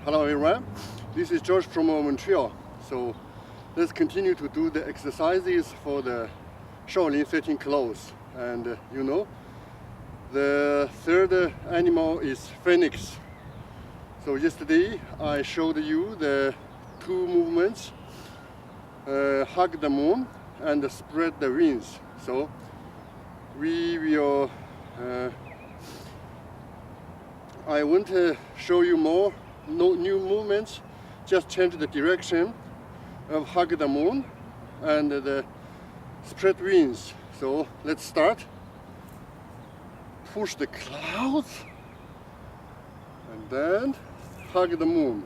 Hello everyone, this is George from Montreal. So let's continue to do the exercises for the Shaolin sitting close. And the third animal is phoenix. So yesterday I showed you the two movements, hug the moon and spread the wings. So we will, I want to show you more new movements, just change the direction of hug the moon and the spread wings. So let's start. Push the clouds and then hug the moon.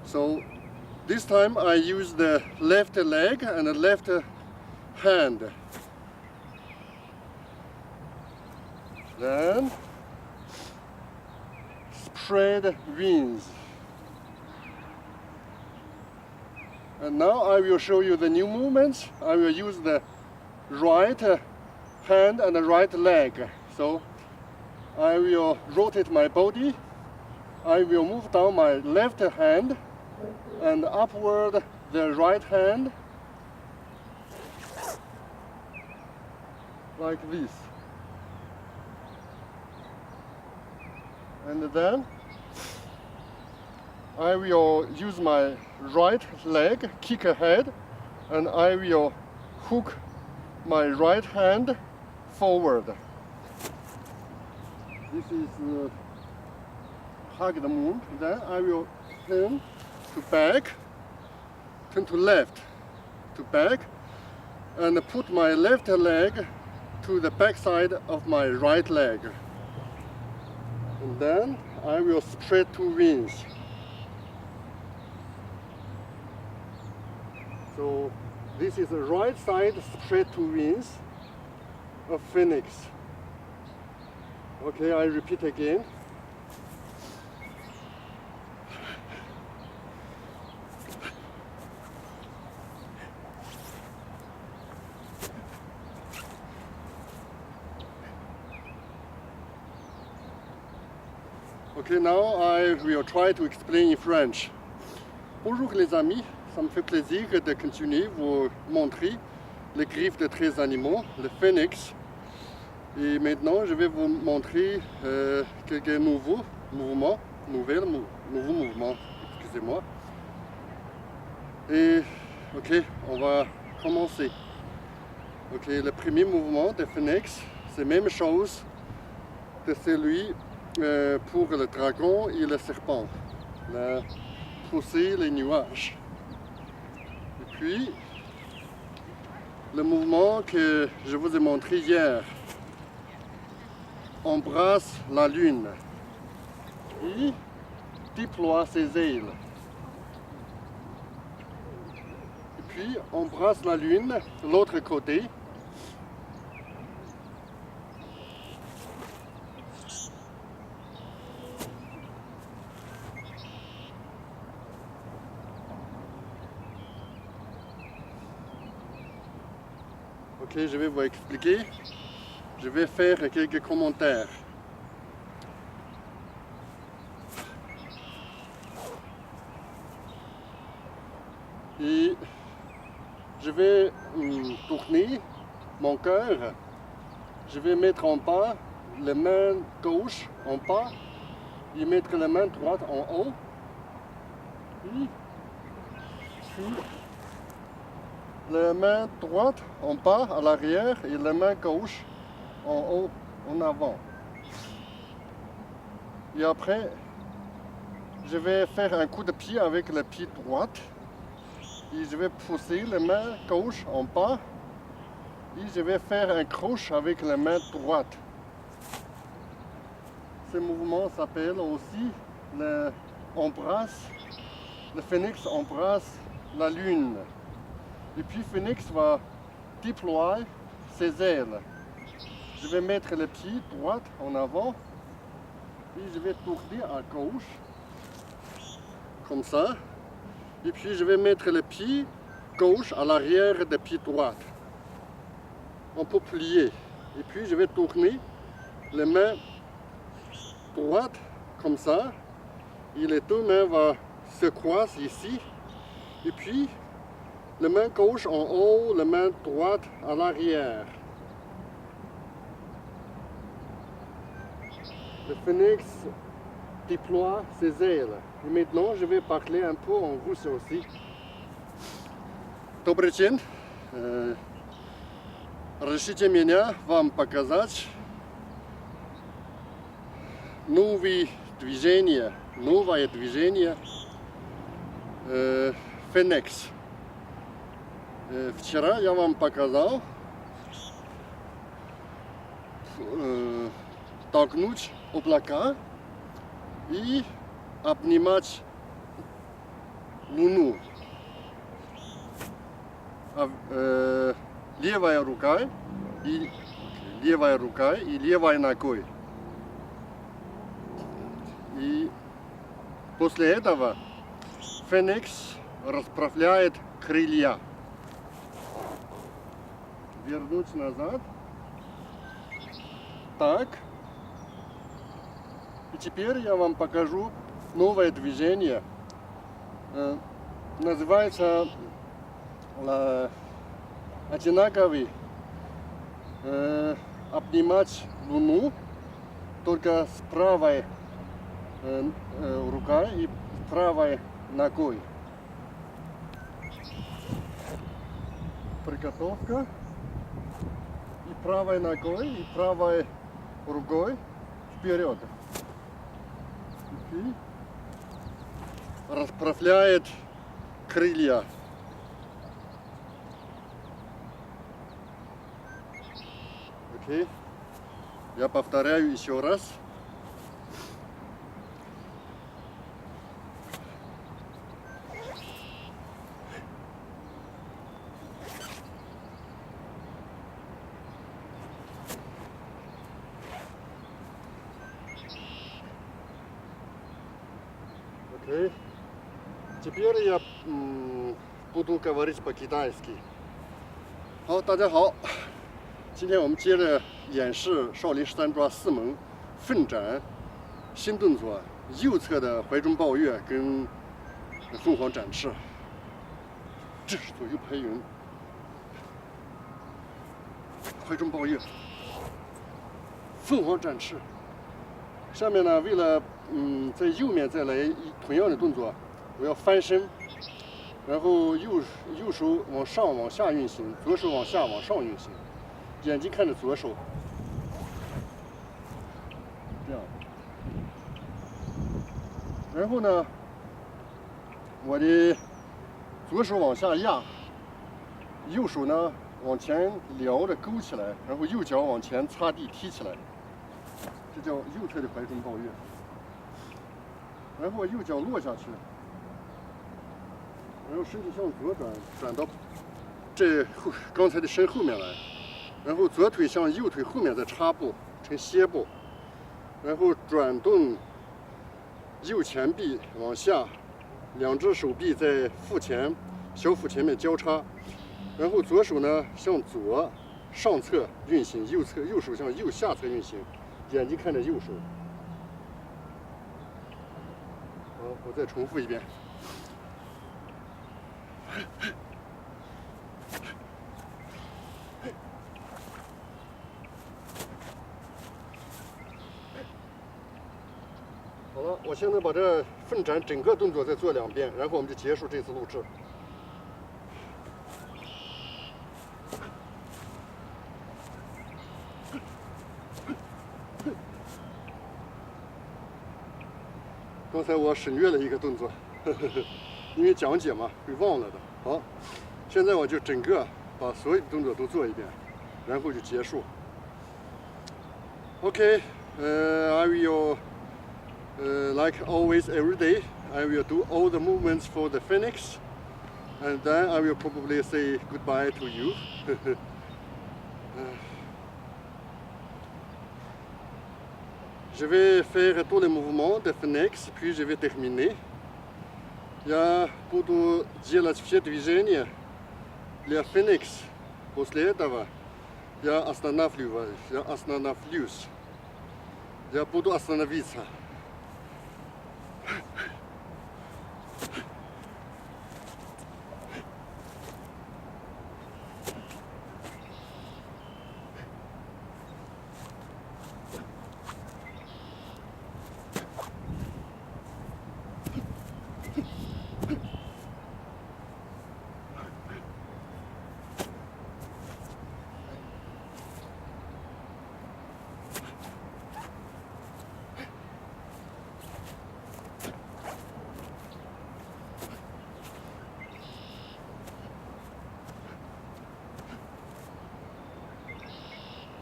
So this time I use the left leg and the left hand. Then spread wings. And now I will show you the new movements. I will use the right hand and the right leg. So I will rotate my body. I will move down my left hand and upward the right hand like this. And then I will use my right leg, kick ahead, and I will hook my right hand forward. This is hug the moon. Then I will turn to back, turn to left, to back, and put my left leg to the back side of my right leg. And then I will spread two wings. So this is the right side spread two wings of phoenix. Okay, I repeat again. Okay, now I will try to explain in French. Bonjour les amis, ça me fait plaisir de continuer vous montrer les griffes de 13 animaux, le phoenix. Et maintenant, je vais vous montrer quelques nouveaux mouvements, nouveaux mouvements, excusez-moi. Et, ok, on va commencer. Ok, le premier mouvement de phoenix, c'est la même chose que celui pour le dragon et le serpent. Pousser les nuages. Et puis, le mouvement que je vous ai montré hier, embrasse la lune et déploie ses ailes. Et puis, embrasse la lune de l'autre côté. Ok, je vais vous expliquer. Je vais faire quelques commentaires. Et je vais tourner mon cœur. Je vais mettre en bas la main gauche en bas et mettre la main droite en haut. Et puis, la main droite en bas à l'arrière et la main gauche en haut, en avant. Et après, je vais faire un coup de pied avec le pied droit. Et je vais pousser la main gauche en bas. Et je vais faire un croche avec la main droite. Ce mouvement s'appelle aussi le phénix embrasse la lune. Et puis phénix va déployer ses ailes. Je vais mettre le pied droit en avant et je vais tourner à gauche, comme ça. Et puis je vais mettre le pied gauche à l'arrière du pied droit. On peut plier. Et puis je vais tourner les mains droite comme ça et les deux mains vont se croiser ici. Et puis, la main gauche en haut, la main droite à l'arrière. Le phénix déploie ses ailes. Et maintenant, je vais parler un peu en russe aussi. Добрый день. Разрешите меня вам показать новое движение феникс. Вчера я вам показал толкнуть облака и обнимать луну. Левая рука и левой ногой. И после этого феникс расправляет крылья. Вернуть назад. Так. И теперь я вам покажу новое движение. Называется одинаковый. Обнимать луну только с правой рукой и правой ногой. Приготовка. И правой ногой, и правой рукой вперед. И расправляет крылья. Окей. Я повторяю еще раз. Окей. Теперь я буду говорить по-китайски. 好，大家好。今天我们接着演示少林13抓4门奋展新动作，右侧的怀中抱月跟凤凰展翅，这是左右拍匀，怀中抱月，凤凰展翅。下面呢，为了在右面再来同样的动作，我要翻身，然后右手往上往下运行，左手往下往上运行。 眼睛看着左手，这样。然后呢，我的左手往下压，右手呢往前撩着勾起来，然后右脚往前擦地踢起来，这叫右侧的怀中抱月。然后右脚落下去，然后身体向左转到这刚才的身后面来。 然后左腿向右腿后面再插步成歇步，然后转动右前臂往下，两只手臂在腹前、小腹前面交叉，然后左手呢向左上侧运行，右手向右下侧运行，眼睛看着右手。好，我再重复一遍。 好了，我现在把这奋展整个动作再做2遍，然后我们就结束这次录制。刚才我省略了一个动作，因为讲解嘛会忘了的。好，现在我就整个把所有的动作都做一遍，然后就结束。OK， I will. Like always, every day, I will do all the movements for the phoenix, and then I will probably say goodbye to you. Je vais faire tous les mouvements de phoenix, puis je vais terminer. Я буду делать все движения для phoenix. После этого я остановлюсь. Я буду остановиться.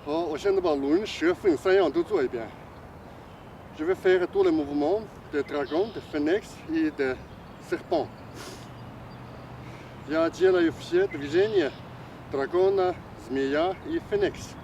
好，我现在把轮、蛇、凤3样都做一遍。Je vais faire tous les mouvements de dragon, de phénix и de serpent. Я делаю все движения дракона, змея и феникс.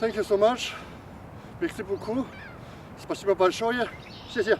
Thank you so much. Merci beaucoup. Спасибо большое. 谢谢.